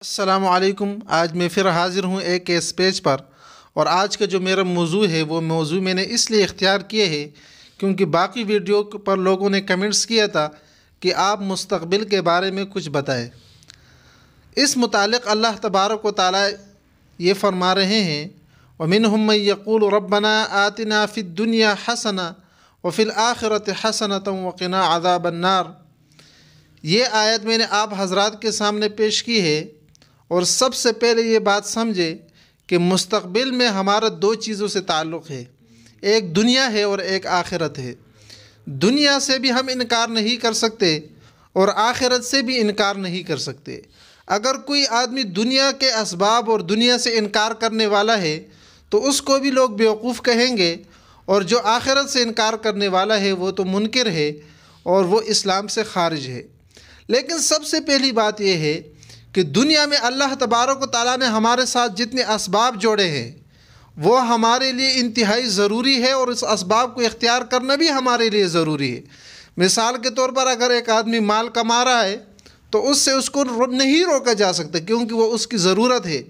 السلام علیکم۔ آج میں پھر حاضر ہوں ایک اس پیج پر، اور آج کا جو میرا موضوع ہے وہ موضوع میں نے اس لیے اختیار کیے ہے کیونکہ باقی ویڈیو پر لوگوں نے کمنٹس کیا تھا کہ آپ مستقبل کے بارے میں کچھ بتائیں۔ اس متعلق اللہ تبارک و تعالیٰ یہ فرما رہے ہیں وَمِنْهُمْ مَنْ يَقُولُ رَبَّنَا آتِنَا فِي الدُّنْيَا حَسَنَةً وَفِي الْآخِرَةِ حَسَنَةً وَقِنَا عَذَابَ النَّارِ۔ یہ آیت میں نے آپ حضرات کے سامنے پیش کی ہے، اور سب سے پہلے یہ بات سمجھے کہ مستقبل میں ہمارا دو چیزوں سے تعلق ہے، ایک دنیا ہے اور ایک آخرت ہے۔ دنیا سے بھی ہم انکار نہیں کر سکتے اور آخرت سے بھی انکار نہیں کر سکتے۔ اگر کوئی آدمی دنیا کے اسباب اور دنیا سے انکار کرنے والا ہے تو اس کو بھی لوگ بیوقوف کہیں گے، اور جو آخرت سے انکار کرنے والا ہے وہ تو منکر ہے اور وہ اسلام سے خارج ہے۔ لیکن سب سے پہلی بات یہ ہے کہ دنیا میں اللہ تبارک و تعالیٰ نے ہمارے ساتھ جتنے اسباب جوڑے ہیں وہ ہمارے لیے انتہائی ضروری ہے، اور اس اسباب کو اختیار کرنا بھی ہمارے لیے ضروری ہے۔ مثال کے طور پر اگر ایک آدمی مال کما رہا ہے تو اس کو نہیں روکا جا سکتا کیونکہ وہ اس کی ضرورت ہے۔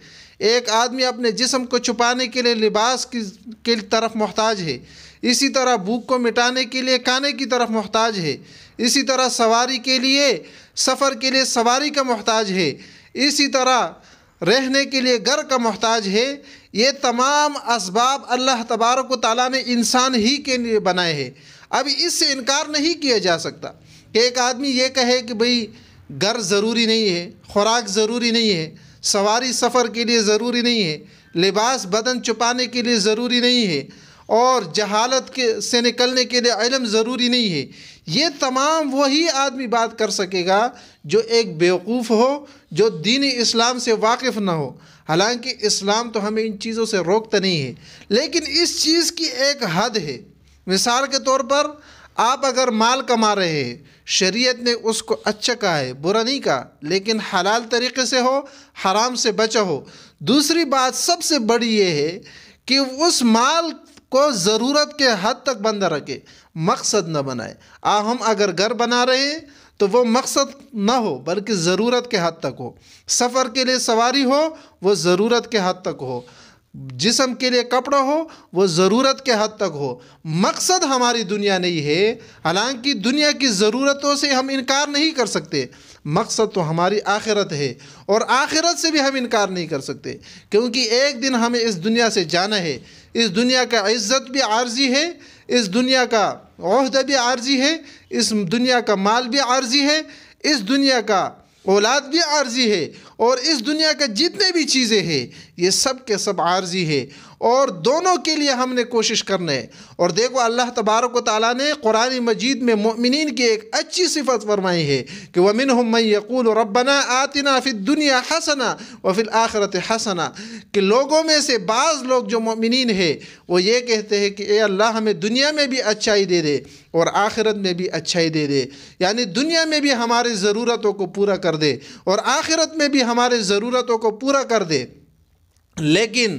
ایک آدمی اپنے جسم کو چھپانے کے لیے لباس کی طرف محتاج ہے، اسی طرح بھوک کو مٹانے کے لیے کھانے کی طرف محتاج ہے، اسی طرح سواری کے لیے سفر کے لیے سواری کا محتاج ہے، اسی طرح رہنے کے لیے گھر کا محتاج ہے۔ یہ تمام اسباب اللہ تبارک و تعالیٰ نے انسان ہی کے لیے بنائے ہیں۔ اب اس سے انکار نہیں کیا جا سکتا کہ ایک آدمی یہ کہے کہ بھئی گھر ضروری نہیں ہے، خوراک ضروری نہیں ہے، سواری سفر کے لیے ضروری نہیں ہے، لباس بدن چھپانے کے لیے ضروری نہیں ہے، اور جہالت سے نکلنے کے لیے علم ضروری نہیں ہے۔ یہ تمام وہی آدمی بات کر سکے گا جو ایک بیوقوف ہو، جو دین اسلام سے واقف نہ ہو۔ حالانکہ اسلام تو ہمیں ان چیزوں سے روکتا نہیں ہے، لیکن اس چیز کی ایک حد ہے۔ مثال کے طور پر آپ اگر مال کما رہے ہیں، شریعت نے اس کو اچھا کہا ہے، برا نہیں کہا، لیکن حلال طریقے سے ہو، حرام سے بچا ہو۔ دوسری بات سب سے بڑی یہ ہے کہ اس مال کو ضرورت کے حد تک بندہ رکھے، مقصد نہ بنائے۔ ہم اگر گھر بنا رہے ہیں تو وہ مقصد نہ ہو بلکہ ضرورت کے حد تک ہو۔ سفر کے لیے سواری ہو، وہ ضرورت کے حد تک ہو۔ جسم کے لیے کپڑا ہو، وہ ضرورت کے حد تک ہو۔ مقصد ہماری دنیا نہیں ہے، حالانکہ دنیا کی ضرورتوں سے ہم انکار نہیں کر سکتے۔ مقصد تو ہماری آخرت ہے، اور آخرت سے بھی ہم انکار نہیں کر سکتے، کیونکہ ایک دن ہمیں اس دنیا سے جانا ہے۔ اس دنیا کا عزت بھی عارضی ہے، اس دنیا کا عہدہ بھی عارضی ہے، اس دنیا کا مال بھی عارضی ہے، اس دنیا کا اولاد بھی عارضی ہے، اور اس دنیا کا جتنے بھی چیزیں ہیں یہ سب کے سب عارضی ہے، اور دونوں کے لیے ہم نے کوشش کرنا ہے۔ اور دیکھو اللہ تبارک و تعالیٰ نے قرآن مجید میں مؤمنین کی ایک اچھی صفت فرمائی ہے کہ وَمِنْهُمْ مَنْ يَقُولُ رَبَّنَا آتِنَا فِي الدُّنْيَا حَسَنَةً وَفِي الْآخِرَةِ حَسَنَةً، کہ لوگوں میں سے بعض لوگ جو مؤمنین ہیں وہ یہ کہتے ہیں کہ اے اللہ ہمیں دنیا میں بھی اچھائی دے دے اور آخرت میں بھی اچھائی دے دے، یعنی دنیا میں بھی ہماری ضرورتوں کو پورا کر دے اور آخرت میں بھی ہماری ضرورتوں کو پورا کر دے۔ لیکن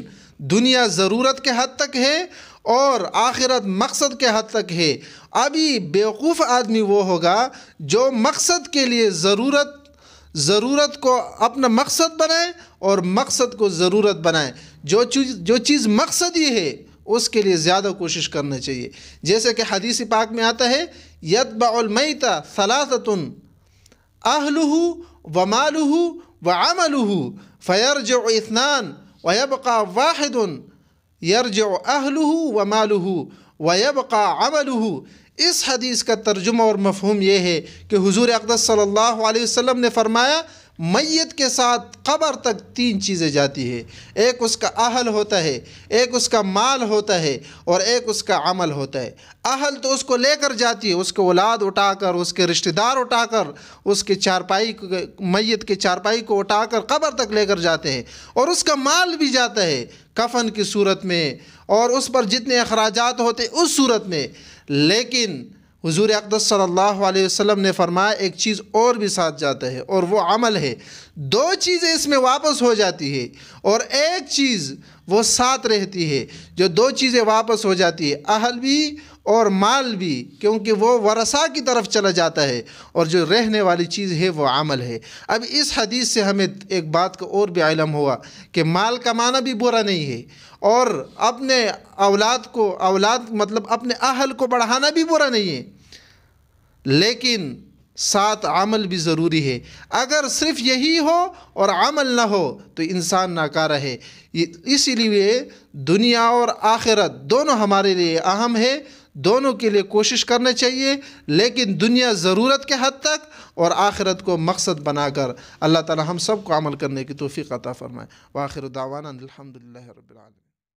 دنیا ضرورت کے حد تک ہے اور آخرت مقصد کے حد تک ہے۔ ابھی بیوقوف آدمی وہ ہوگا جو مقصد کے لیے ضرورت کو اپنا مقصد بنائے اور مقصد کو ضرورت بنائے۔ جو چیز مقصد ہی ہے اس کے لیے زیادہ کوشش کرنا چاہیے، جیسے کہ حدیث پاک میں آتا ہے یتبع المیت ثلاثۃ اہلہ ومالہ وعملہ فیرجع اثنان ویبقى واحد یرجع اہلہ ومالہ ویبقى عملہ۔ اس حدیث کا ترجمہ اور مفہوم یہ ہے کہ حضور اقدس صلی اللہ علیہ وسلم نے فرمایا میت کے ساتھ قبر تک تین چیزیں جاتی ہے، ایک اس کا اہل ہوتا ہے، ایک اس کا مال ہوتا ہے، اور ایک اس کا عمل ہوتا ہے۔ اہل تو اس کو لے کر جاتی ہے، اس کے اولاد اٹھا کر، اس کے رشتہ دار اٹھا کر، اس کے میت کے چارپائی کو اٹھا کر قبر تک لے کر جاتے ہیں، اور اس کا مال بھی جاتا ہے کفن کی صورت میں اور اس پر جتنے اخراجات ہوتے اس صورت میں۔ لیکن حضور اقدس صلی اللہ علیہ وسلم نے فرمایا ایک چیز اور بھی ساتھ جاتا ہے، اور وہ عمل ہے۔ دو چیزیں اس میں واپس ہو جاتی ہے اور ایک چیز وہ ساتھ رہتی ہے۔ جو دو چیزیں واپس ہو جاتی ہے، اہل بھی اور مال بھی، کیونکہ وہ ورثاء کی طرف چلا جاتا ہے، اور جو رہنے والی چیز ہے وہ عمل ہے۔ اب اس حدیث سے ہمیں ایک بات کا اور بھی علم ہوا کہ مال کمانا بھی برا نہیں ہے، اور اپنے اولاد مطلب اپنے اہل کو بڑھانا بھی برا نہیں ہے، لیکن ساتھ عمل بھی ضروری ہے۔ اگر صرف یہی ہو اور عمل نہ ہو تو انسان ناکارہ ہے۔ اسی لیے دنیا اور آخرت دونوں ہمارے لیے اہم ہے، دونوں کے لیے کوشش کرنا چاہیے، لیکن دنیا ضرورت کے حد تک اور آخرت کو مقصد بنا کر۔ اللہ تعالی ہم سب کو عمل کرنے کی توفیق عطا فرمائے۔ وآخر دعوانا الحمدللہ رب العالمین۔